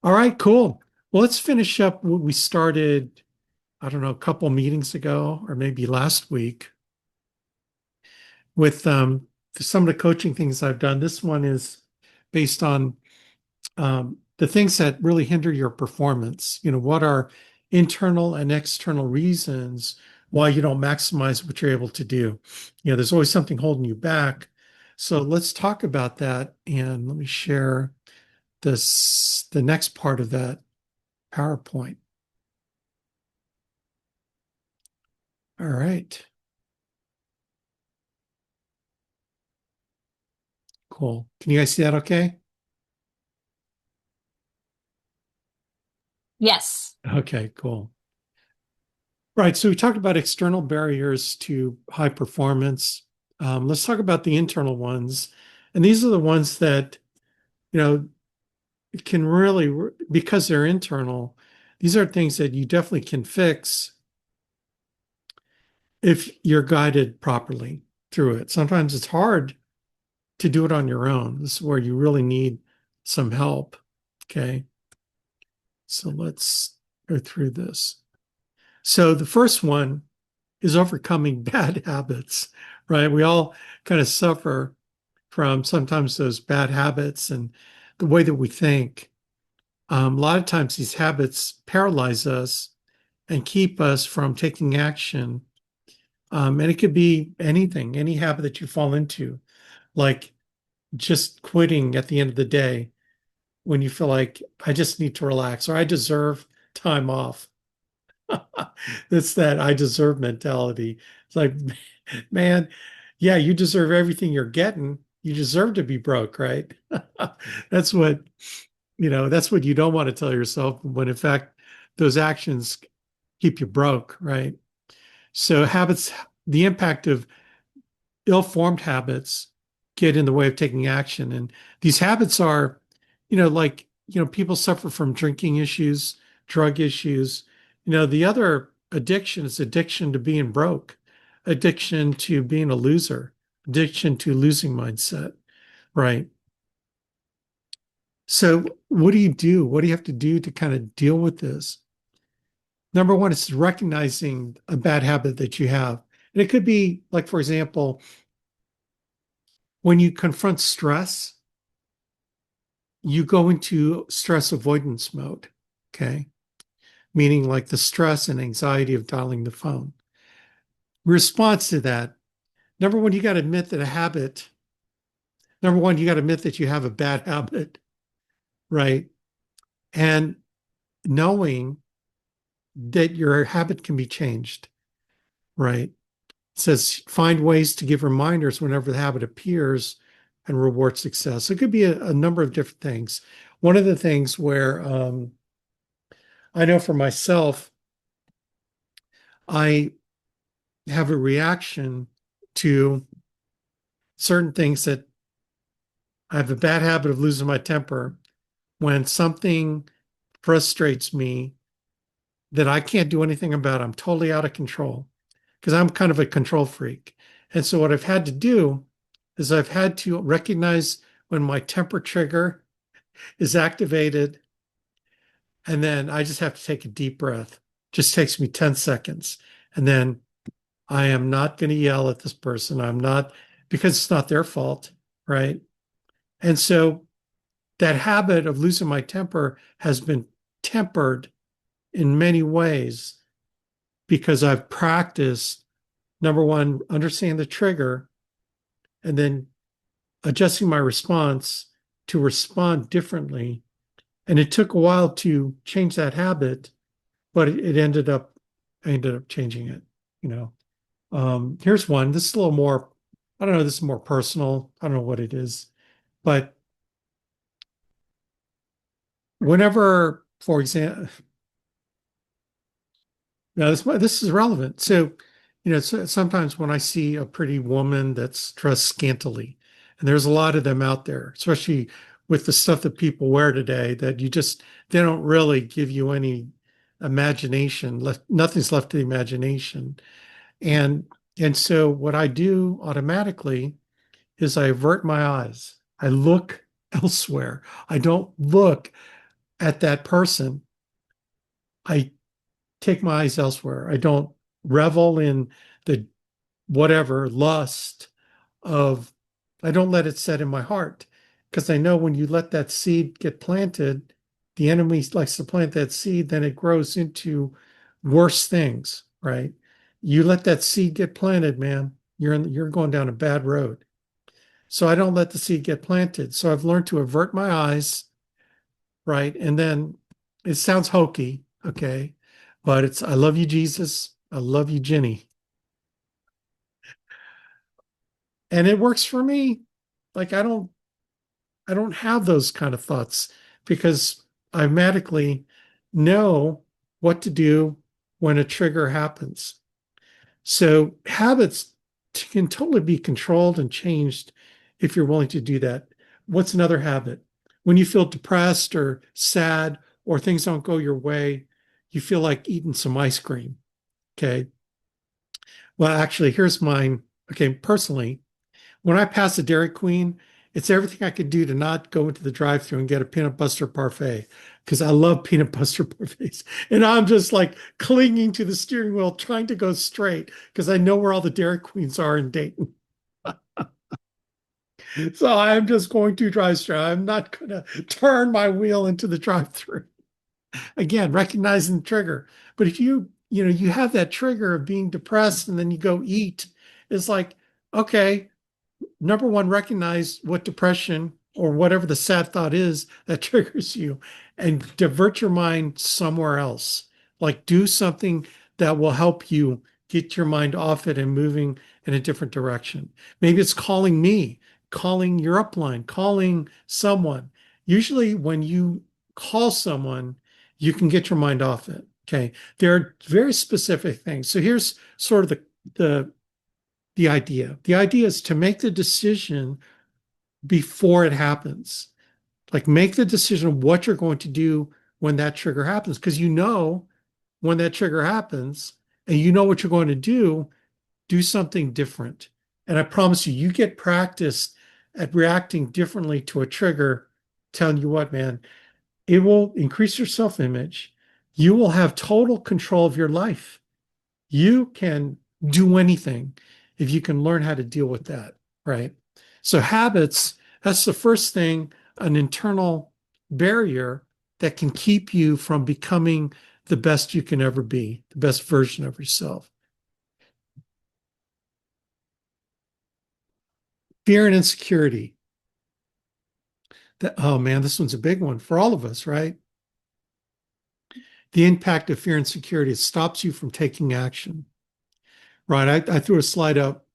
All right, cool. Well, let's finish up what we started, I don't know, a couple meetings ago or maybe last week with some of the coaching things I've done. This one is based on the things that really hinder your performance. What are internal and external reasons why you don't maximize what you're able to do? There's always something holding you back. So let's talk about that. And let me share the next part of that PowerPoint. All right. Cool. Can you guys see that okay? Yes. Okay, cool. Right. So we talked about external barriers to high performance. Let's talk about the internal ones. And these are the ones that, you know, can really, because they're internal, these are things that you definitely can fix if you're guided properly through it. Sometimes it's hard to do it on your own. This is where you really need some help. Okay. So let's go through this. So the first one is overcoming bad habits, right? We all kind of suffer from sometimes those bad habits and the way that we think. A lot of times these habits paralyze us and keep us from taking action. And it could be anything, any habit that you fall into, like just quitting at the end of the day when you feel like I just need to relax or I deserve time off. It's that I deserve mentality. It's like, man, yeah, you deserve everything you're getting. You deserve to be broke, right? That's what, that's what you don't want to tell yourself when in fact those actions keep you broke, right? So habits, the impact of ill-formed habits get in the way of taking action. And these habits are, people suffer from drinking issues, drug issues. The other addiction is addiction to being broke, addiction to being a loser, addiction to losing mindset, right? So what do you do? What do you have to do to kind of deal with this? Number one is recognizing a bad habit that you have. And it could be like, for example, when you confront stress, you go into stress avoidance mode. Okay. Meaning like the stress and anxiety of dialing the phone. Response to that, number one, you got to admit that a habit, number one, you got to admit that you have a bad habit, right? And knowing that your habit can be changed, right? It says find ways to give reminders whenever the habit appears and reward success. So it could be a number of different things. One of the things where I know for myself, I have a reaction to certain things that I have a bad habit of losing my temper when something frustrates me that I can't do anything about. I'm totally out of control because I'm kind of a control freak. And so what I've had to do is I've had to recognize when my temper trigger is activated, and then I just have to take a deep breath. Just takes me 10 seconds. And then I am not going to yell at this person. I'm not, because it's not their fault, right? And so that habit of losing my temper has been tempered in many ways because I've practiced, number one, understand the trigger and then adjusting my response to respond differently. And it took a while to change that habit, but I ended up changing it, you know. Here's one. This is a little more, I don't know, this is more personal. I don't know what it is. But whenever, for example, now this is relevant. So, sometimes when I see a pretty woman that's dressed scantily, and there's a lot of them out there, especially with the stuff that people wear today, that they don't really give you any imagination. Nothing's left to the imagination. And and so what I do automatically is I avert my eyes. I look elsewhere. I don't look at that person, I take my eyes elsewhere. I don't revel in the whatever lust of, I don't let it set in my heart because I know when you let that seed get planted, the enemy likes to plant that seed, then it grows into worse things, right? You let that seed get planted, man, you're going down a bad road. So I don't let the seed get planted. So I've learned to avert my eyes, right? And then it sounds hokey, okay? But it's I love you, Jesus. I love you, Jenny. And it works for me. Like I don't have those kind of thoughts because I automatically know what to do when a trigger happens. So habits can totally be controlled and changed if you're willing to do that. What's another habit? When you feel depressed or sad or things don't go your way, you feel like eating some ice cream. Okay. Well, actually, here's mine. Okay. Personally, when I pass a Dairy Queen, it's everything I could do to not go into the drive-thru and get a peanut butter parfait because I love peanut butter parfaits. And I'm just like clinging to the steering wheel, trying to go straight because I know where all the Dairy Queens are in Dayton. So I'm just going to drive straight. I'm not going to turn my wheel into the drive-thru. Again, recognizing the trigger. But if you have that trigger of being depressed and then you go eat, it's like, okay, number one, recognize what depression or whatever the sad thought is that triggers you and divert your mind somewhere else. Like do something that will help you get your mind off it and moving in a different direction. Maybe it's calling me, calling your upline, calling someone. Usually, when you call someone, you can get your mind off it. Okay. There are very specific things. So here's sort of the the idea. The idea is to make the decision before it happens. Like make the decision of what you're going to do when that trigger happens, because you know when that trigger happens and you know what you're going to do something different. And I promise you, you get practice at reacting differently to a trigger. Telling you what, man, it will increase your self-image. You will have total control of your life. You can do anything if you can learn how to deal with that, right? So habits, that's the first thing, an internal barrier that can keep you from becoming the best you can ever be, the best version of yourself. Fear and insecurity. Oh man, this one's a big one for all of us, right? The impact of fear and insecurity, it stops you from taking action, right? I threw a slide up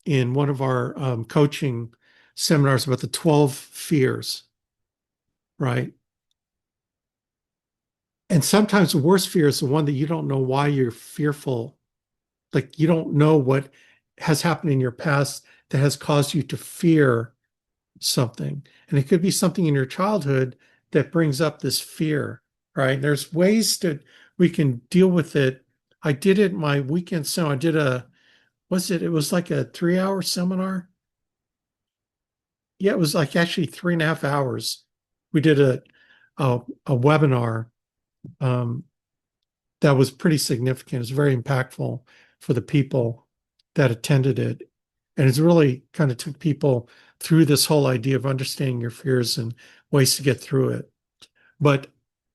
in one of our coaching seminars about the 12 fears, right? And sometimes the worst fear is the one that you don't know why you're fearful. Like you don't know what has happened in your past that has caused you to fear something. And it could be something in your childhood that brings up this fear, right? There's ways that we can deal with it. I did it my weekend seminar. I did it was like a 3 hour seminar. Yeah, it was like actually 3.5 hours. We did a webinar um, that was pretty significant. It was very impactful for the people that attended it. And it's really kind of took people through this whole idea of understanding your fears and ways to get through it. But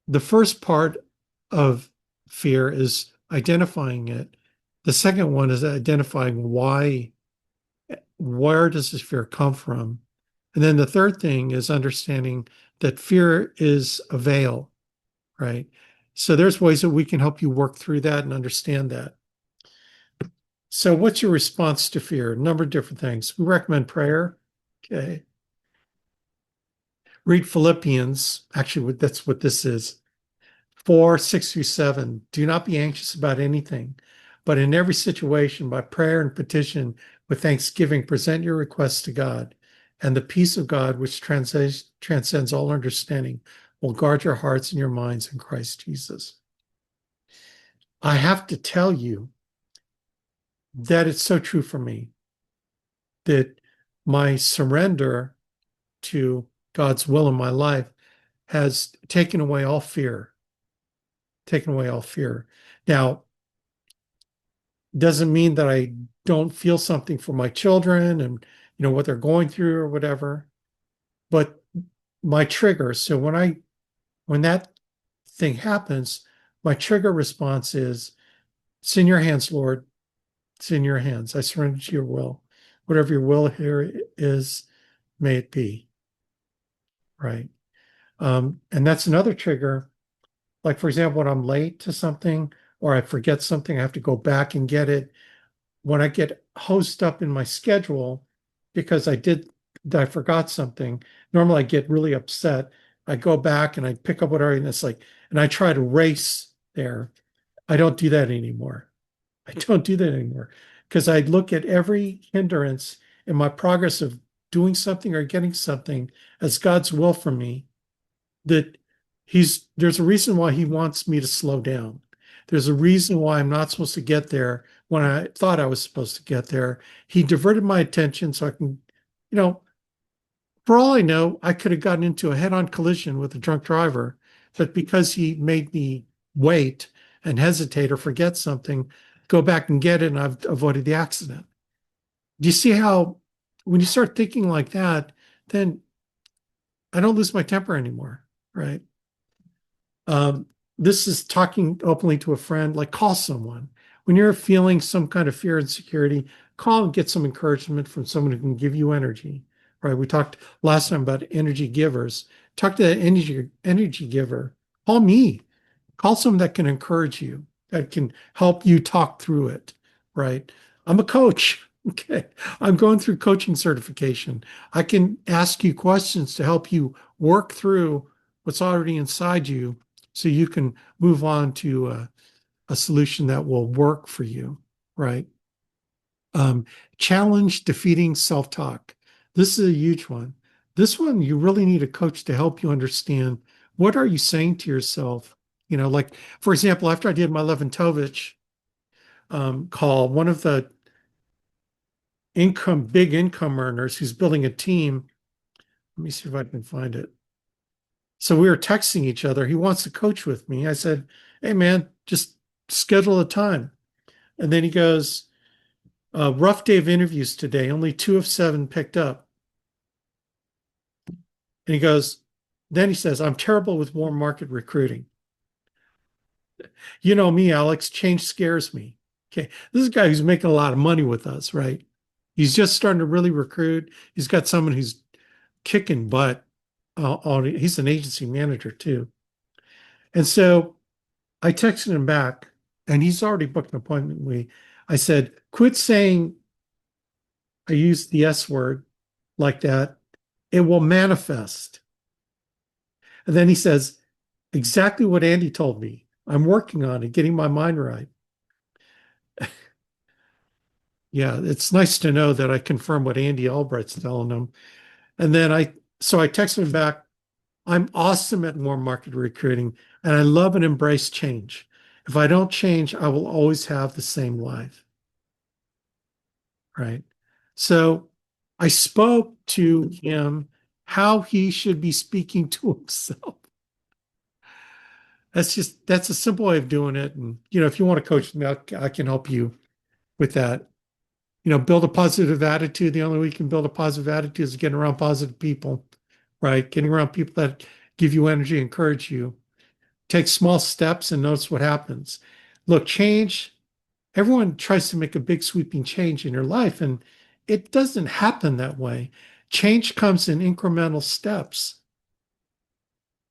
the first part of fear is identifying it. The second one is identifying where does this fear come from? And then the third thing is understanding that fear is a veil, right? So there's ways that we can help you work through that and understand that. So what's your response to fear? A number of different things. We recommend prayer. Okay. Read Philippians. Actually, that's what this is. 4:6-7. Do not be anxious about anything, but in every situation, by prayer and petition, with thanksgiving, present your requests to God. And the peace of God, which transcends all understanding, will guard your hearts and your minds in Christ Jesus. I have to tell you that it's so true for me that my surrender to God's will in my life has taken away all fear, taken away all fear. Now, doesn't mean that I don't feel something for my children and what they're going through or whatever, but my trigger. So when that thing happens, my trigger response is, "It's in your hands, Lord. It's in your hands. I surrender to your will. Whatever your will here is, may it be." Right. And that's another trigger. Like, for example, when I'm late to something or I forget something, I have to go back and get it. When I get hosed up in my schedule because I forgot something, normally I get really upset. I go back and I pick up whatever, and it's like, and I try to race there. I don't do that anymore. I don't do that anymore because I look at every hindrance in my progress of doing something or getting something as God's will for me, that there's a reason why he wants me to slow down. There's a reason why I'm not supposed to get there when I thought I was supposed to get there. He diverted my attention so I can, you know, for all I know, I could have gotten into a head-on collision with a drunk driver, but because he made me wait and hesitate or forget something, go back and get it, and I've avoided the accident. Do you see how when you start thinking like that, then I don't lose my temper anymore, right? Um, this is talking openly to a friend, like call someone. When you're feeling some kind of fear and insecurity, call and get some encouragement from someone who can give you energy, right? We talked last time about energy givers. Talk to that energy giver. Call me. Call someone that can encourage you, that can help you talk through it, right? I'm a coach. Okay. I'm going through coaching certification. I can ask you questions to help you work through what's already inside you so you can move on to a solution that will work for you, right? Um, Challenge defeating self-talk. This is a huge one. This one, you really need a coach to help you understand what are you saying to yourself. Like, for example, after I did my Leventovich call, one of the big income earners who's building a team, let me see if I can find it. So we were texting each other. He wants to coach with me. I said, "Hey, man, just schedule a time." And then he goes, "Rough day of interviews today. Only 2 of 7 picked up." And then he says, "I'm terrible with warm market recruiting. You know me, Alex, change scares me." Okay. This is a guy who's making a lot of money with us, right? He's just starting to really recruit. He's got someone who's kicking butt. He's an agency manager too. And so I texted him back, and he's already booked an appointment with me. I said, "Quit saying I used the S word like that. It will manifest." And then he says, "Exactly what Andy told me. I'm working on it, getting my mind right." Yeah, it's nice to know that I confirm what Andy Albright's telling him. And then I texted him back, "I'm awesome at warm market recruiting, and I love and embrace change. If I don't change, I will always have the same life." Right. So I spoke to him how he should be speaking to himself. That's a simple way of doing it. And, if you want to coach me, I can help you with that. Build a positive attitude. The only way you can build a positive attitude is getting around positive people, right? Getting around people that give you energy, encourage you. Take small steps and notice what happens. Look, change, everyone tries to make a big sweeping change in your life, and it doesn't happen that way. Change comes in incremental steps,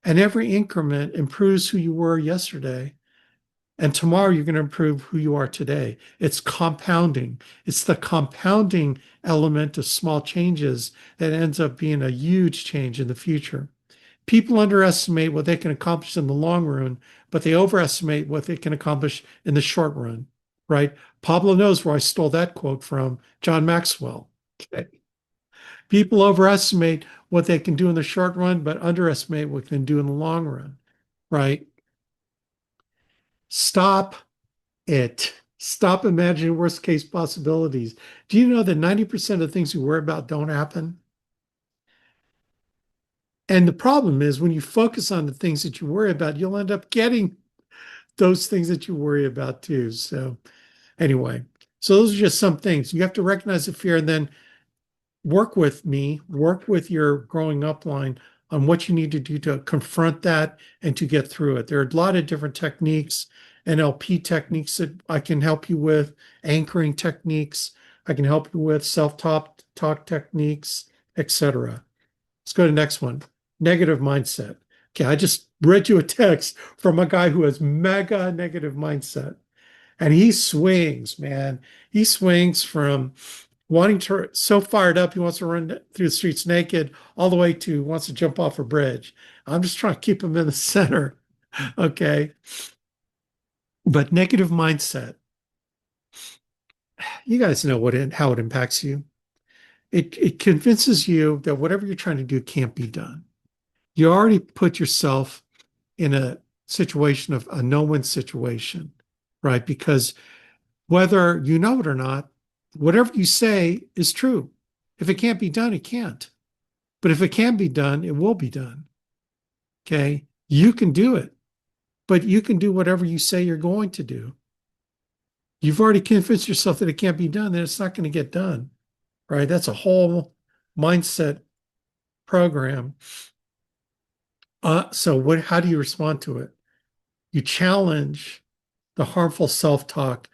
and every increment improves who you were yesterday. And tomorrow you're going to improve who you are today. It's compounding. It's the compounding element of small changes that ends up being a huge change in the future. People underestimate what they can accomplish in the long run, but they overestimate what they can accomplish in the short run, right? Pablo knows where I stole that quote from, John Maxwell. Okay. People overestimate what they can do in the short run, but underestimate what they can do in the long run, right? Stop it. Stop imagining worst case possibilities. Do you know that 90% of the things we worry about don't happen? And the problem is when you focus on the things that you worry about, you'll end up getting those things that you worry about too. So, anyway, so those are just some things. You have to recognize the fear and then work with me, work with your growing up line on what you need to do to confront that and to get through it. There are a lot of different techniques, NLP techniques that I can help you with, anchoring techniques. I can help you with self-talk techniques, etc. Let's go to the next one. Negative mindset. Okay, I just read you a text from a guy who has mega negative mindset. And he swings, man. He swings from wanting to, so fired up, he wants to run through the streets naked, all the way to wants to jump off a bridge. I'm just trying to keep him in the center. Okay. But negative mindset, you guys know how it impacts you. It convinces you that whatever you're trying to do can't be done. You already put yourself in a situation of a no-win situation, right? Because whether you know it or not, whatever you say is true. If it can't be done, it can't. But if it can be done, it will be done. Okay. You can do it, but you can do whatever you say you're going to do. You've already convinced yourself that it can't be done, then it's not going to get done. Right. That's a whole mindset program. How do you respond to it? You challenge the harmful self-talk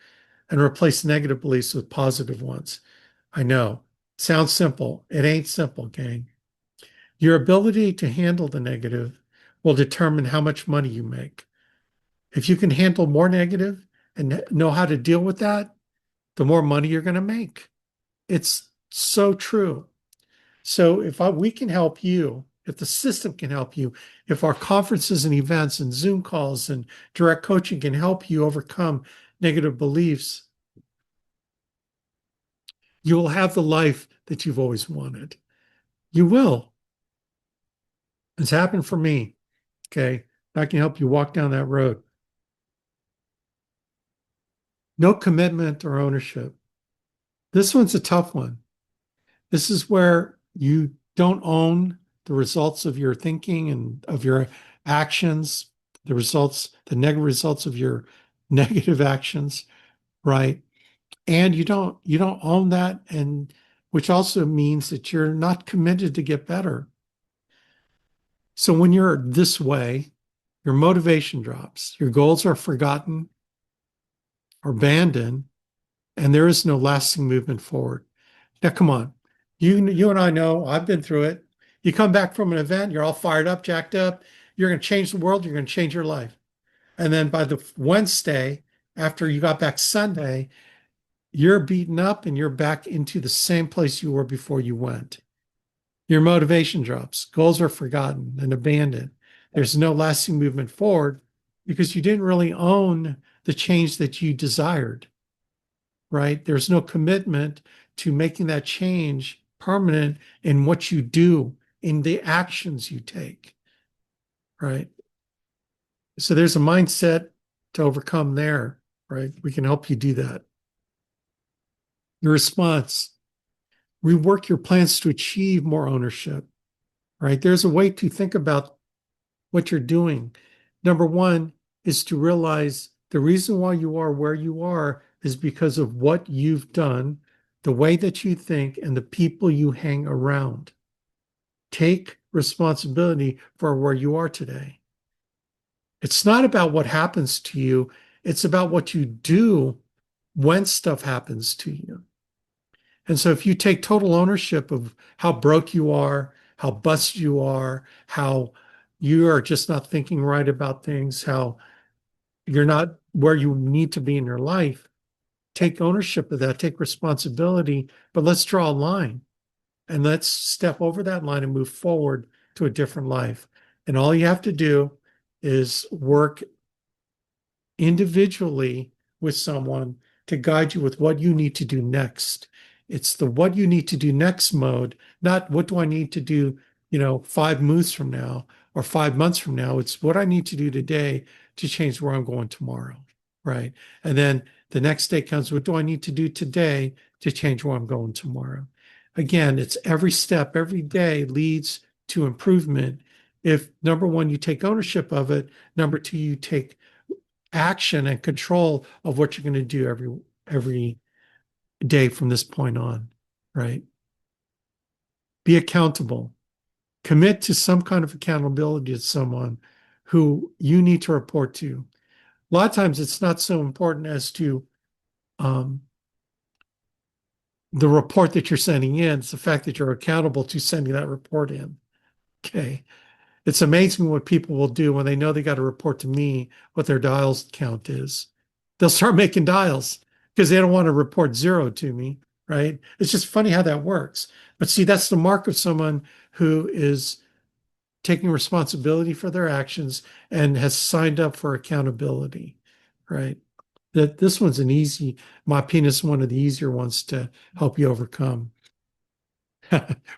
and replace negative beliefs with positive ones. I know. Sounds simple. It ain't simple, gang. Your ability to handle the negative will determine how much money you make. If you can handle more negative and know how to deal with that, the more money you're going to make. It's so true. So we can help you, if the system can help you, if our conferences and events and Zoom calls and direct coaching can help you overcome negative beliefs, you will have the life that you've always wanted. You will. It's happened for me. Okay. I can help you walk down that road. No commitment or ownership. This one's a tough one. This is where you don't own the results of your thinking and of your actions, the negative results of your negative actions, right? And you don't own that, and which also means that you're not committed to get better. So when you're this way, your motivation drops, your goals are forgotten or abandoned, and there is no lasting movement forward. Now, come on. You and I know, I've been through it. You come back from an event, you're all fired up, jacked up. You're going to change the world. You're going to change your life. And then by the Wednesday, after you got back Sunday, you're beaten up and you're back into the same place you were before you went. Your motivation drops. Goals are forgotten and abandoned. There's no lasting movement forward because you didn't really own the change that you desired, right? There's no commitment to making that change permanent in what you do, in the actions you take, right? So there's a mindset to overcome there, right? We can help you do that. Your response, rework your plans to achieve more ownership, right? There's a way to think about what you're doing. Number one is to realize the reason why you are where you are is because of what you've done, the way that you think, and the people you hang around. Take responsibility for where you are today. It's not about what happens to you, it's about what you do when stuff happens to you. And so if you take total ownership of how broke you are, how busted you are, how you are just not thinking right about things, how you're not where you need to be in your life, take ownership of that, take responsibility, but let's draw a line and let's step over that line and move forward to a different life. And all you have to do is work individually with someone to guide you with what you need to do next. It's the what you need to do next mode, not what do I need to do, 5 moves from now or 5 months from now. It's what I need to do today to change where I'm going tomorrow, right? And then the next day comes, what do I need to do today to change where I'm going tomorrow? Again, it's every step, every day leads to improvement if number one, you take ownership of it, number two, you take action and control of what you're going to do every day from this point on, right? Be accountable. Commit to some kind of accountability to someone who you need to report to. A lot of times it's not so important as to um, the report that you're sending in. It's the fact that you're accountable to sending that report in. Okay. It's amazing what people will do when they know they got to report to me what their dials count is. They'll start making dials because they don't want to report zero to me, right? It's just funny how that works. But see, that's the mark of someone who is taking responsibility for their actions and has signed up for accountability, right? That this one's an easy, my opinion is one of the easier ones to help you overcome.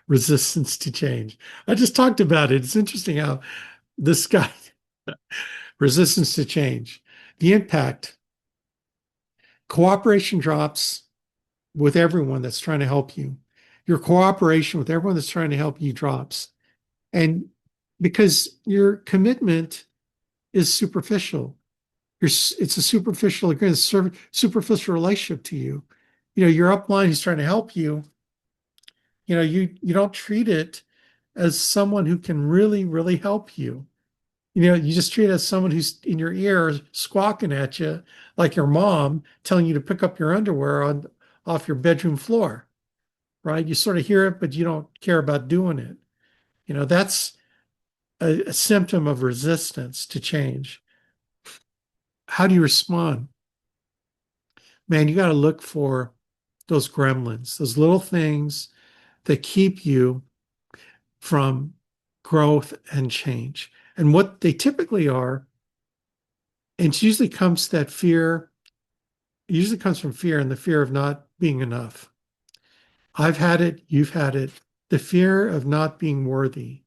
Resistance to change. I just talked about it. It's interesting how this guy, resistance to change, the impact, cooperation drops with everyone that's trying to help you. Your cooperation with everyone that's trying to help you drops. And because your commitment is superficial, it's a superficial agreement, superficial relationship to you. You know, your upline who's trying to help you, you don't treat it as someone who can really, really help you. You just treat it as someone who's in your ear squawking at you, like your mom telling you to pick up your underwear off your bedroom floor, right? You sort of hear it, but you don't care about doing it. That's a symptom of resistance to change. How do you respond? Man, you got to look for those gremlins, those little things that keep you from growth and change. And what they typically are, and it usually comes that fear, it usually comes from fear and the fear of not being enough. I've had it, you've had it, the fear of not being worthy,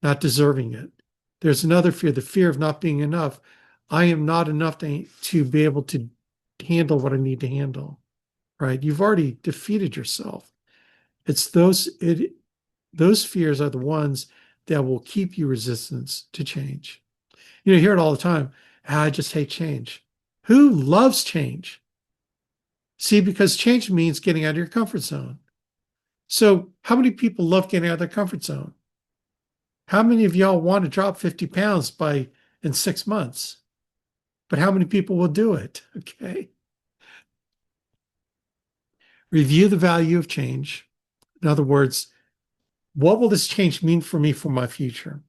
not deserving it. There's another fear, the fear of not being enough. I am not enough to be able to handle what I need to handle, right? You've already defeated yourself. It's those fears are the ones that will keep you resistance to change. You hear it all the time. I just hate change. Who loves change? See, because change means getting out of your comfort zone. So, how many people love getting out of their comfort zone? How many of y'all want to drop 50 pounds in 6 months? But how many people will do it? Okay. Review the value of change. In other words, what will this change mean for me for my future?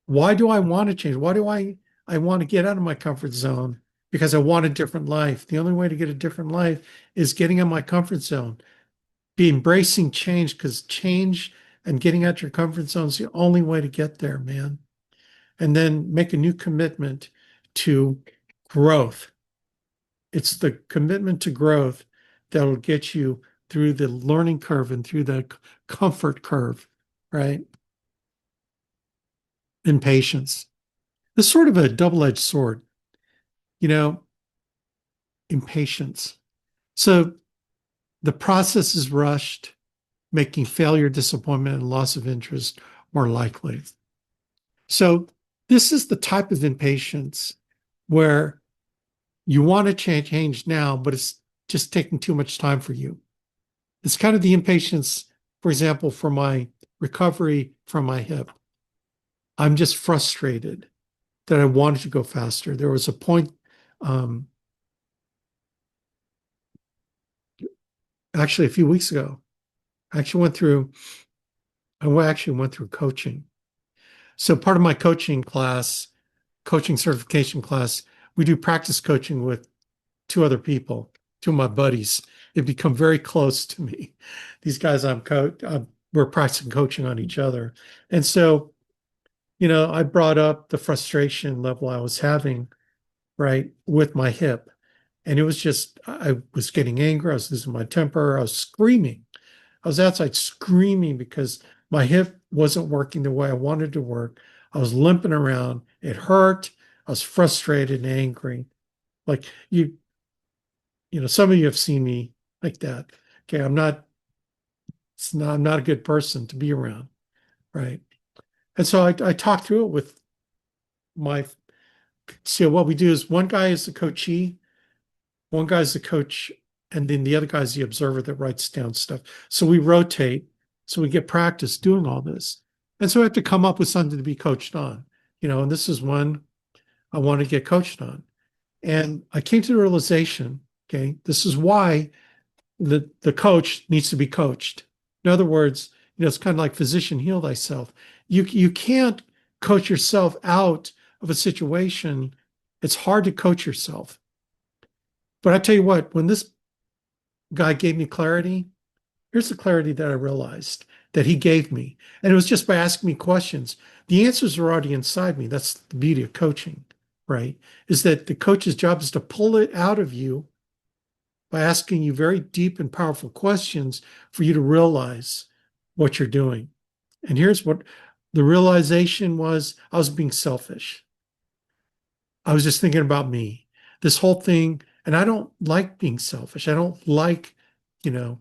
Why do I want to change? Why do I want to get out of my comfort zone? Because I want a different life. The only way to get a different life is getting out of my comfort zone. Be embracing change because change and getting out your comfort zone is the only way to get there, man. And then make a new commitment to growth. It's the commitment to growth that will get you through the learning curve and through the comfort curve, right? Impatience. It's sort of a double-edged sword, you know, impatience. So the process is rushed, making failure, disappointment, and loss of interest more likely. So this is the type of impatience where you want to change now, but it's just taking too much time for you. It's kind of the impatience, for example, for my recovery from my hip. I'm just frustrated that I wanted to go faster. There was a point, actually a few weeks ago, I actually went through coaching. So part of my coaching certification class, we do practice coaching with two other people, two of my buddies. They've become very close to me. These guys we're practicing coaching on each other. And so, I brought up the frustration level I was having, right, with my hip. And it was just, I was getting angry. I was losing my temper. I was screaming. I was outside screaming because my hip wasn't working the way I wanted to work. I was limping around. It hurt. I was frustrated and angry. Like some of you have seen me like that. Okay, I'm not a good person to be around, right? And so I talked through it with my, so what we do is one guy is the coachee, one guy's the coach, and then the other guy's the observer that writes down stuff. So we rotate, so we get practice doing all this. And so I have to come up with something to be coached on, and this is one I want to get coached on. And I came to the realization, okay, this is why the coach needs to be coached. In other words, it's kind of like physician heal thyself. You can't coach yourself out of a situation. It's hard to coach yourself. But I tell you what, when this guy gave me clarity, here's the clarity that I realized that he gave me. And it was just by asking me questions. The answers are already inside me. That's the beauty of coaching, right? Is that the coach's job is to pull it out of you by asking you very deep and powerful questions for you to realize what you're doing. And here's what the realization was: I was being selfish. I was just thinking about me. This whole thing, and I don't like being selfish. I don't like, you know,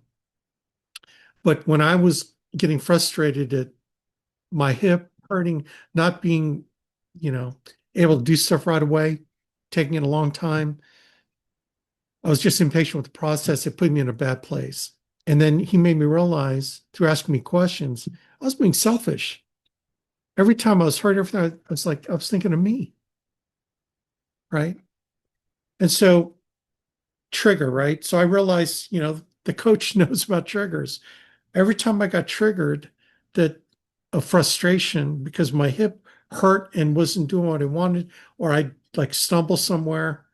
but when I was getting frustrated at my hip hurting, not being, you know, able to do stuff right away, taking it a long time, I was just impatient with the process. It put me in a bad place. And then he made me realize through asking me questions, I was being selfish. Every time I was hurt, everything, I was like, I was thinking of me, right? And so, trigger, right? So I realized, the coach knows about triggers. Every time I got triggered, that a frustration because my hip hurt and wasn't doing what I wanted, or I like stumble somewhere.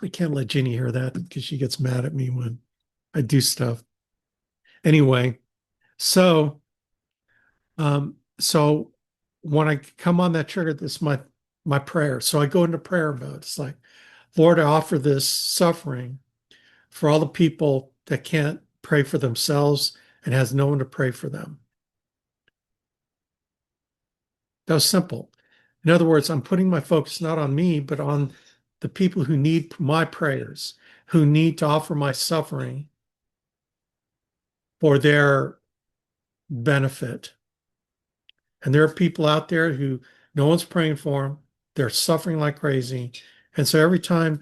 I can't let Ginny hear that because she gets mad at me when I do stuff. Anyway, so when I come on that trigger, this is my prayer. So I go into prayer mode. It's like, Lord, I offer this suffering for all the people that can't pray for themselves and has no one to pray for them. That was simple. In other words, I'm putting my focus not on me, but on the people who need my prayers, who need to offer my suffering for their benefit. And there are people out there who no one's praying for them. They're suffering like crazy. And so every time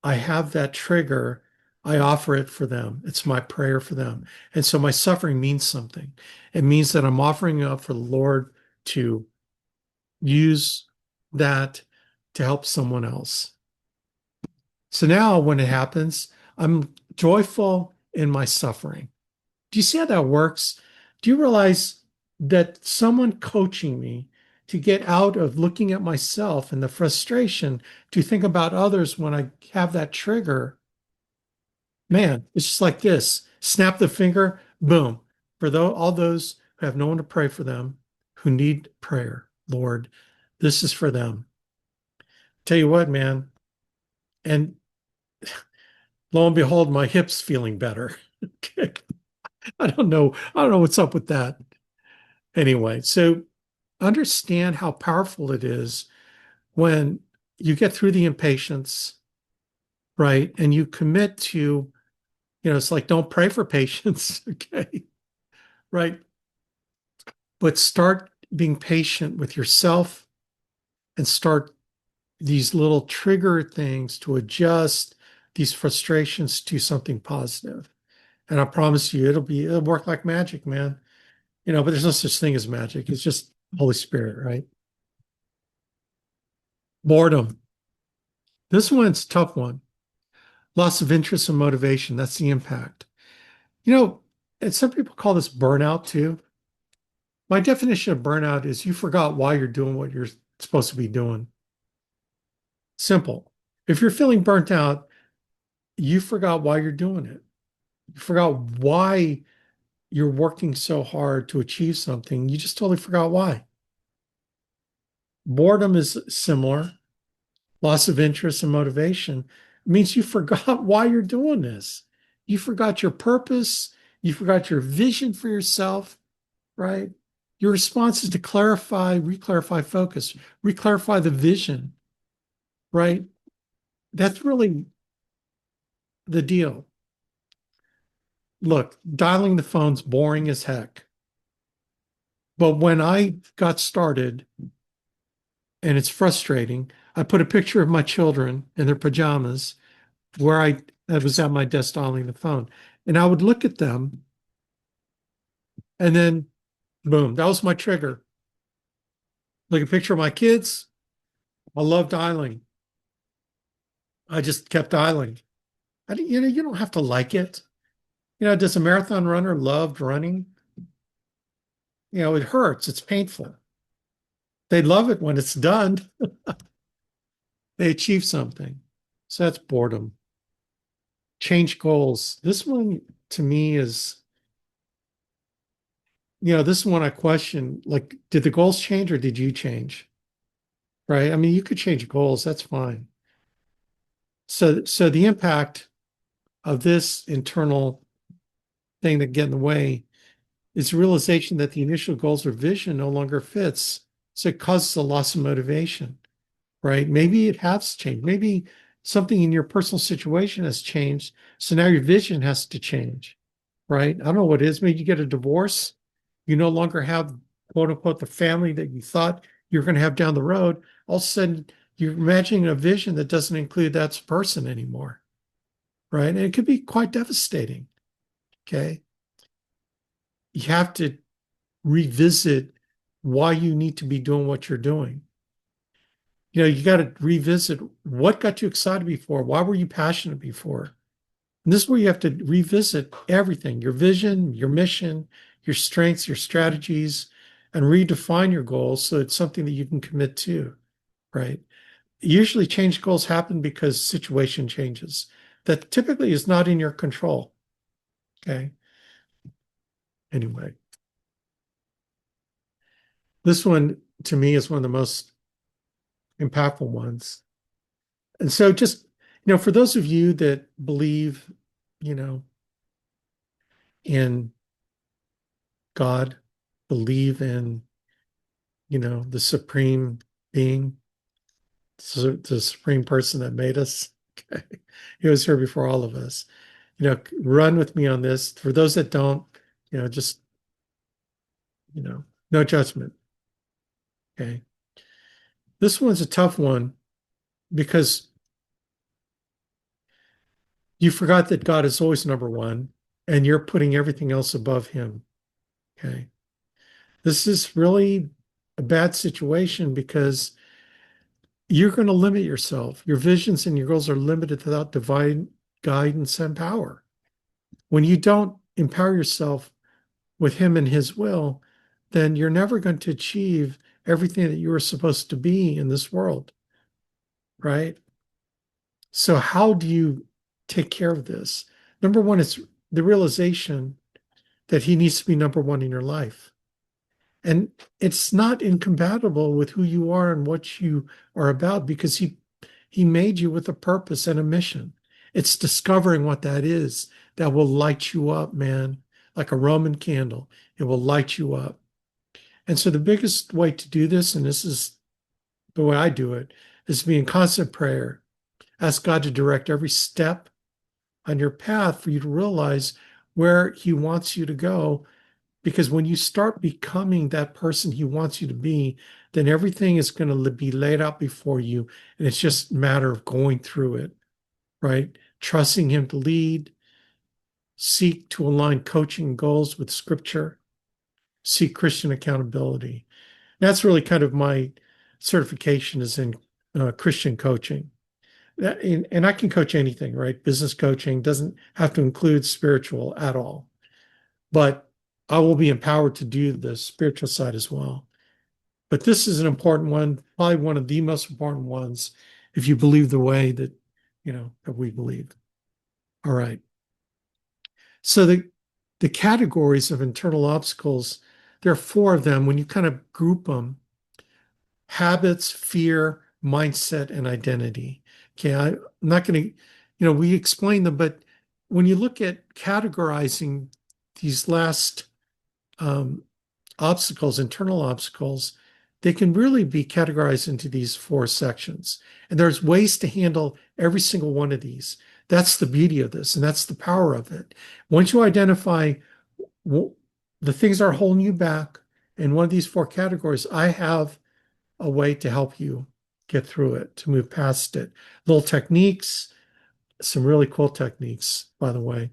I have that trigger, I offer it for them. It's my prayer for them. And so my suffering means something. It means that I'm offering up for the Lord to use that to help someone else. So now when it happens, I'm joyful in my suffering. Do you see how that works? Do you realize that someone coaching me to get out of looking at myself and the frustration to think about others when I have that trigger? Man, it's just like this. Snap the finger, boom. For all those who have no one to pray for them, who need prayer, Lord, this is for them. Tell you what, man. And lo and behold, my hip's feeling better. Okay. I don't know. I don't know what's up with that. Anyway, so understand how powerful it is when you get through the impatience, right? And you commit to, it's like don't pray for patience, okay? Right? But start being patient with yourself and start these little trigger things to adjust these frustrations to something positive. And I promise you, it'll work like magic, man. But there's no such thing as magic. It's just Holy Spirit, right? Boredom. This one's a tough one. Loss of interest and motivation. That's the impact. And some people call this burnout too. My definition of burnout is you forgot why you're doing what you're supposed to be doing. Simple. If you're feeling burnt out, you forgot why you're doing it. You forgot why you're working so hard to achieve something. You just totally forgot why. Boredom is similar. Loss of interest and motivation means you forgot why you're doing this. You forgot your purpose. You forgot your vision for yourself, right? Your response is to clarify, reclarify focus, reclarify the vision, right? That's really the deal. Look, dialing the phone's boring as heck. But when I got started, and it's frustrating, I put a picture of my children in their pajamas where I was at my desk dialing the phone. And I would look at them and then boom, that was my trigger. Look at a picture of my kids. I love dialing. I just kept dialing. You don't have to like it. Does a marathon runner love running? It hurts. It's painful. They love it when it's done. They achieve something. So that's boredom. Change goals. This one to me is, this is one I question. Like, did the goals change or did you change? Right? I mean, you could change goals. That's fine. So the impact of this internal thing that get in the way is the realization that the initial goals or vision no longer fits. So it causes a loss of motivation, right? Maybe it has changed. Maybe something in your personal situation has changed. So now your vision has to change, right? I don't know what it is. Maybe you get a divorce. You no longer have, quote unquote, the family that you thought you were going to have down the road. All of a sudden, you're imagining a vision that doesn't include that person anymore, right? And it could be quite devastating. Okay. You have to revisit why you need to be doing what you're doing. You got to revisit what got you excited before. Why were you passionate before? And this is where you have to revisit everything, your vision, your mission, your strengths, your strategies, and redefine your goals so it's something that you can commit to, right? Usually change goals happen because situation changes. That typically is not in your control. Okay. Anyway, this one to me is one of the most impactful ones. And so just, for those of you that believe, you know, in God, believe in, the supreme being, the supreme person that made us. Okay. He was here before all of us. Run with me on this. For those that don't, just, no judgment. Okay. This one's a tough one because you forgot that God is always number one and you're putting everything else above him. Okay. This is really a bad situation because you're going to limit yourself. Your visions and your goals are limited without divine guidance and power. When you don't empower yourself with him and his will, then you're never going to achieve everything that you were supposed to be in this world, right? So, how do you take care of this? Number one is the realization that he needs to be number one in your life. And it's not incompatible with who you are and what you are about because he made you with a purpose and a mission. It's discovering what that is that will light you up, man, like a Roman candle. It will light you up. And so the biggest way to do this, and this is the way I do it, is to be in constant prayer. Ask God to direct every step on your path for you to realize where he wants you to go. Because when you start becoming that person he wants you to be, then everything is going to be laid out before you. And it's just a matter of going through it, right? Trusting him to lead, seek to align coaching goals with scripture, seek Christian accountability. That's really kind of my certification is in Christian coaching. And I can coach anything, right? Business coaching doesn't have to include spiritual at all. But I will be empowered to do the spiritual side as well. But this is an important one, probably one of the most important ones, if you believe the way that, that we believe. All right. So the categories of internal obstacles, there are four of them. When you kind of group them, habits, fear, mindset, and identity. Okay, I'm not going to, we explain them, but when you look at categorizing these last obstacles, internal obstacles, they can really be categorized into these four sections. And there's ways to handle every single one of these. That's the beauty of this, and that's the power of it. Once you identify the things that are holding you back in one of these four categories, I have a way to help you get through it, to move past it. Little techniques, some really cool techniques, by the way,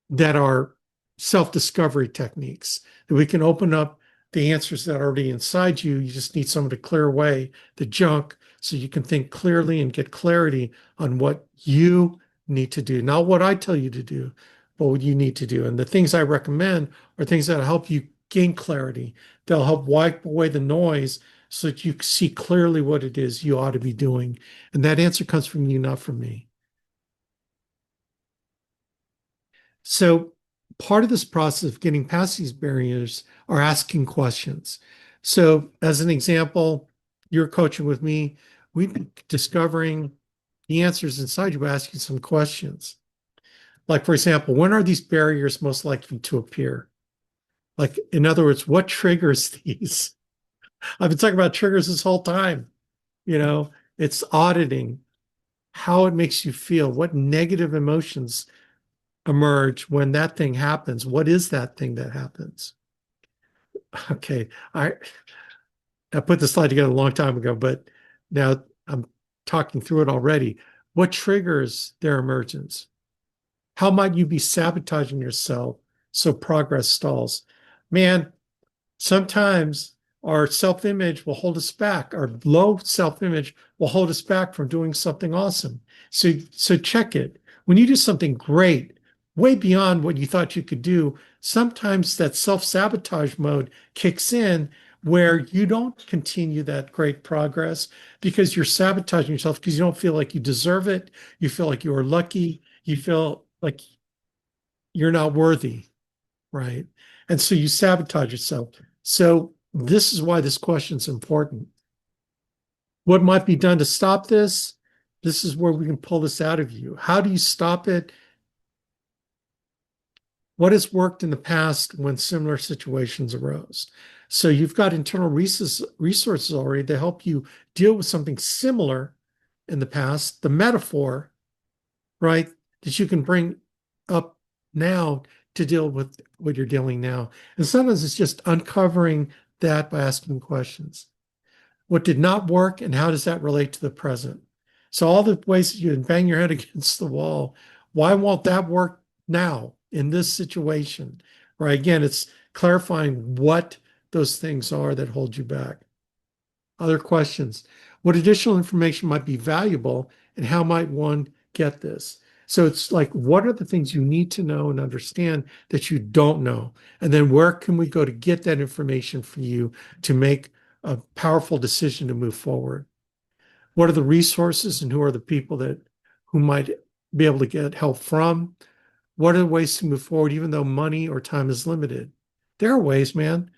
that are self-discovery techniques that we can open up the answers that are already inside you. You just need someone to clear away the junk so you can think clearly and get clarity on what you need to do, not what I tell you to do, but what you need to do. And the things I recommend are things that help you gain clarity. They'll help wipe away the noise so that you see clearly what it is you ought to be doing. And that answer comes from you, not from me. So part of this process of getting past these barriers are asking questions. So as an example, you're coaching with me, we'd be discovering the answers inside you by asking some questions. Like, for example, when are these barriers most likely to appear? Like, in other words, what triggers these? I've been talking about triggers this whole time. You know, it's auditing how it makes you feel, what negative emotions emerge when that thing happens. What is that thing that happens? Okay, I put the slide together a long time ago, but now I'm talking through it already. What triggers their emergence? How might you be sabotaging yourself so progress stalls? Man, sometimes our self-image will hold us back. Our low self-image will hold us back from doing something awesome. So check it. When you do something great, way beyond what you thought you could do, sometimes that self-sabotage mode kicks in where you don't continue that great progress because you're sabotaging yourself because you don't feel like you deserve it. You feel like you are lucky. You feel like you're not worthy, right? And so you sabotage yourself. So this is why this question is important. What might be done to stop this? This is where we can pull this out of you. How do you stop it? What has worked in the past when similar situations arose? So you've got internal resources already to help you deal with something similar in the past. The metaphor, right, that you can bring up now to deal with what you're dealing now. And sometimes it's just uncovering that by asking questions. What did not work and how does that relate to the present? So all the ways that you bang your head against the wall, why won't that work now in this situation? Right? Again, it's clarifying what those things are that hold you back. Other questions. What additional information might be valuable and how might one get this? So it's like, what are the things you need to know and understand that you don't know? And then where can we go to get that information for you to make a powerful decision to move forward? What are the resources and who are the people that who might be able to get help from? What are the ways to move forward, even though money or time is limited? There are ways, man.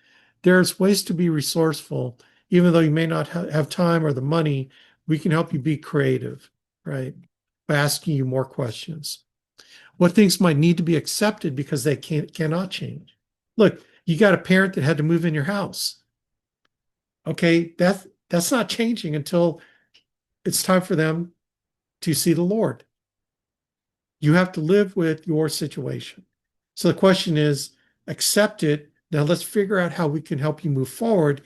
There's ways to be resourceful, even though you may not have time or the money. We can help you be creative, right? By asking you more questions. What things might need to be accepted because they cannot change? Look, you got a parent that had to move in your house. Okay, that's not changing until it's time for them to see the Lord. You have to live with your situation. So the question is, accept it. Now let's figure out how we can help you move forward,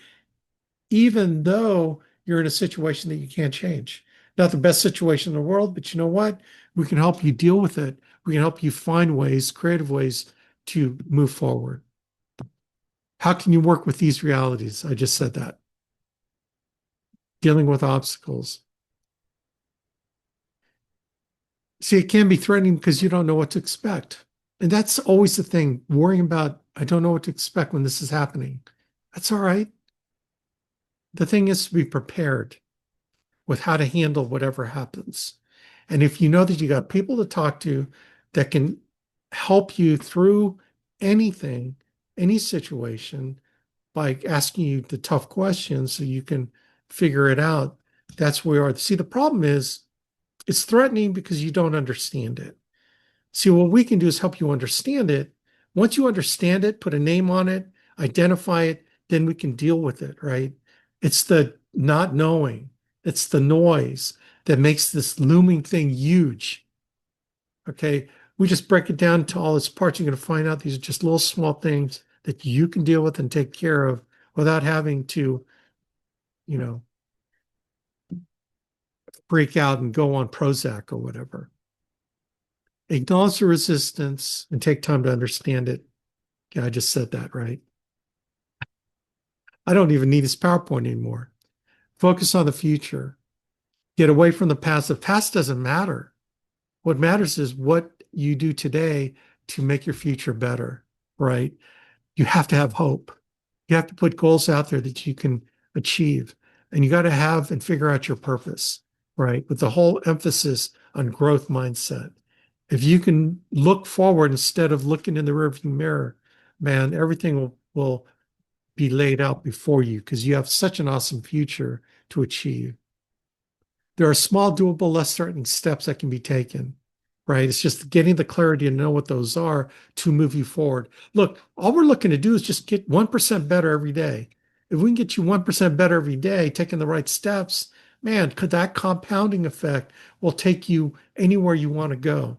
even though you're in a situation that you can't change. Not the best situation in the world, but you know what? We can help you deal with it. We can help you find ways, creative ways to move forward. How can you work with these realities? I just said that. Dealing with obstacles. See, it can be threatening because you don't know what to expect. And that's always the thing, worrying about, I don't know what to expect when this is happening. That's all right. The thing is to be prepared with how to handle whatever happens. And if you know that you got people to talk to that can help you through anything, any situation, by asking you the tough questions so you can figure it out, that's where we are. See, the problem is it's threatening because you don't understand it. See, what we can do is help you understand it. Once you understand it, put a name on it, identify it, then we can deal with it, right? It's the not knowing, it's the noise that makes this looming thing huge. Okay. We just break it down to all its parts. You're going to find out these are just little small things that you can deal with and take care of without having to, you know, break out and go on Prozac or whatever. Acknowledge the resistance and take time to understand it. Yeah, I just said that, right? I don't even need his PowerPoint anymore. Focus on the future. Get away from the past. The past doesn't matter. What matters is what you do today to make your future better, right? You have to have hope. You have to put goals out there that you can achieve. And you got to have and figure out your purpose, right? With the whole emphasis on growth mindset. If you can look forward instead of looking in the rearview mirror, man, everything will be laid out before you because you have such an awesome future to achieve. There are small, doable, less certain steps that can be taken, right? It's just getting the clarity to know what those are to move you forward. Look, all we're looking to do is just get 1% better every day. If we can get you 1% better every day, taking the right steps, man, could that compounding effect will take you anywhere you want to go.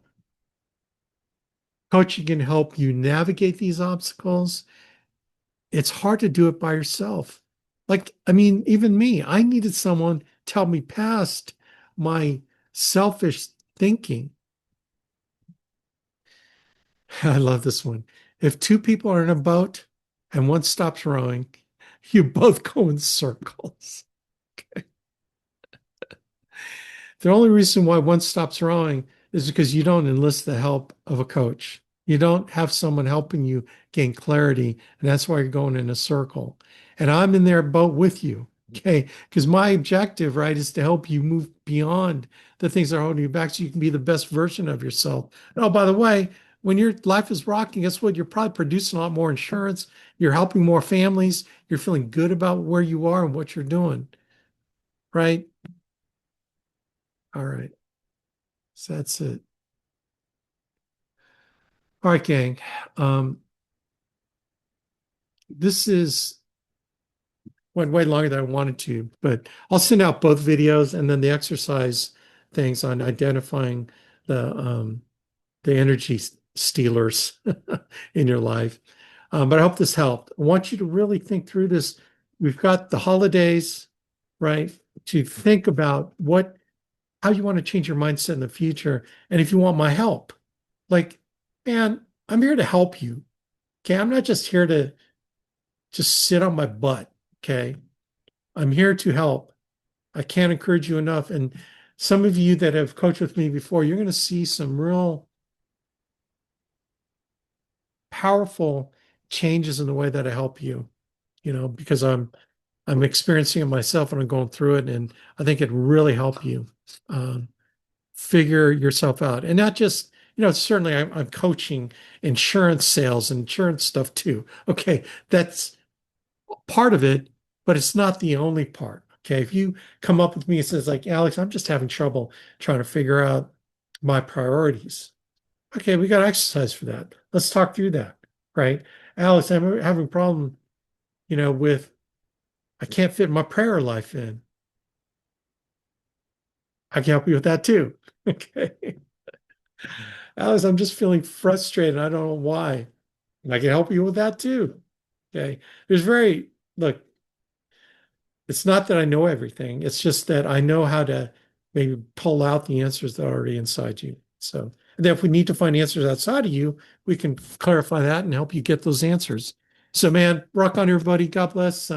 Coaching can help you navigate these obstacles. It's hard to do it by yourself. Like, I mean, even me, I needed someone to help me past my selfish thinking. I love this one. If two people are in a boat and one stops rowing, you both go in circles. The only reason why one stops rowing is because you don't enlist the help of a coach. You don't have someone helping you gain clarity, and that's why you're going in a circle. And I'm in their boat with you, okay? Because my objective, right, is to help you move beyond the things that are holding you back so you can be the best version of yourself. Oh, by the way, when your life is rocking, guess what? You're probably producing a lot more insurance. You're helping more families. You're feeling good about where you are and what you're doing, right? All right. So that's it. All right, gang. Um, this is went way longer than I wanted to, but I'll send out both videos and then the exercise things on identifying the energy stealers in your life. But I hope this helped. I want you to really think through this. We've got the holidays, right? To think about how you want to change your mindset in the future, and if you want my help, like, man, I'm here to help you. Okay, I'm not just here to just sit on my butt. Okay. I'm here to help. I can't encourage you enough. And some of you that have coached with me before, you're going to see some real powerful changes in the way that I help you, because I'm experiencing it myself and I'm going through it. And I think it really help you um, figure yourself out. And not just, certainly I'm coaching insurance sales and insurance stuff too. Okay. That's part of it, but it's not the only part. Okay. If you come up with me and says, like, Alex, I'm just having trouble trying to figure out my priorities. Okay, we got exercise for that. Let's talk through that. Right. Alex, I'm having a problem, with I can't fit my prayer life in. I can help you with that too. Okay. Alex, I'm just feeling frustrated. I don't know why. And I can help you with that too. Okay. Look, it's not that I know everything. It's just that I know how to maybe pull out the answers that are already inside you. So, and then if we need to find answers outside of you, we can clarify that and help you get those answers. So, man, rock on, everybody. God bless.